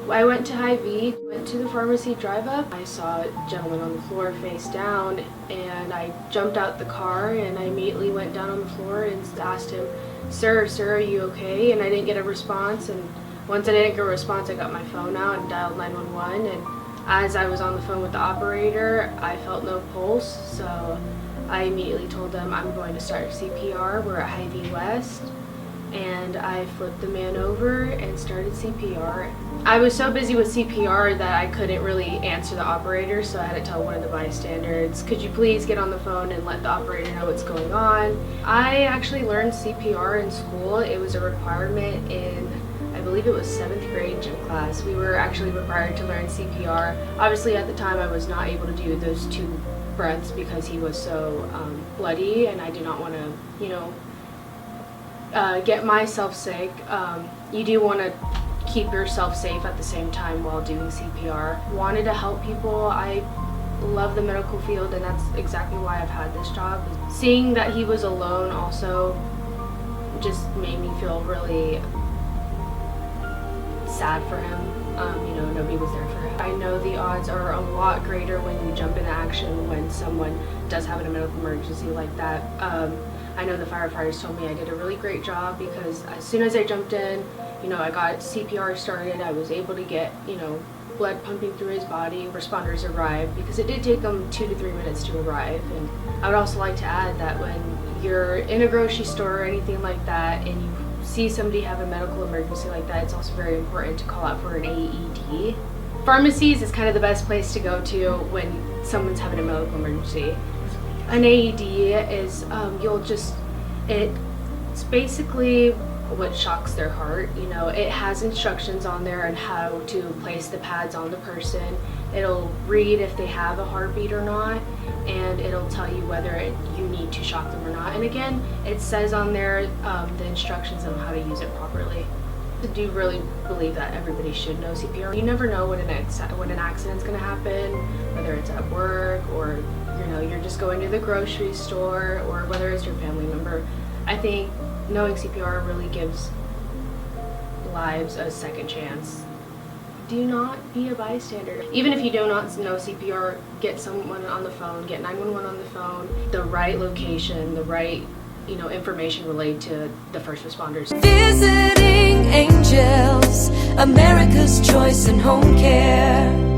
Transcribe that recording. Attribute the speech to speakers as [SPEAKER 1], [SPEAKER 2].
[SPEAKER 1] I went to Hy-Vee, went to the pharmacy drive-up. I saw a gentleman on the floor face down, and I jumped out the car and I immediately went down on the floor and asked him, sir, are you okay? And I didn't get a response, and once I didn't get a response, I got my phone out and dialed 911, and as I was on the phone with the operator, I felt no pulse, so I immediately told them I'm going to start CPR. We're at Hy-Vee West, and I flipped the man over and started CPR. I was so busy with CPR that I couldn't really answer the operator, so I had to tell one of the bystanders, could you please get on the phone and let the operator know what's going on? I actually learned CPR in school. It was a requirement in, I believe it was 7th grade gym class. We were actually required to learn CPR. Obviously at the time I was not able to do those 2 breaths because he was so bloody, and I did not want to, you know, get myself sick. You do want to keep yourself safe at the same time while doing CPR. Wanted to help people. I love the medical field, and that's exactly why I've had this job. Seeing that he was alone also just made me feel really sad for him. You know, nobody was there for him. I know the odds are a lot greater when you jump into action when someone does have a medical emergency like that. I know the firefighters told me I did a really great job because as soon as I jumped in, you know, I got CPR started. I was able to get, you know, blood pumping through his body. Responders arrived because it did take them 2 to 3 minutes to arrive. And I would also like to add that when you're in a grocery store or anything like that and you see somebody have a medical emergency like that, it's also very important to call out for an AED. Pharmacies is kind of the best place to go to when someone's having a medical emergency. An AED is, it's basically what shocks their heart. You know, it has instructions on there on how to place the pads on the person. It'll read if they have a heartbeat or not, and it'll tell you whether you need to shock them or not. And again, it says on there the instructions on how to use it properly. I do really believe that everybody should know CPR. You never know when an accident's going to happen, whether it's at work or, you know, you're just going to the grocery store, or whether it's your family member. I think knowing CPR really gives lives a second chance. Do not be a bystander. Even if you do not know CPR, get someone on the phone, get 911 on the phone, the right location, the right, you know, information relayed to the first responders.
[SPEAKER 2] Visiting angels, America's choice in home care.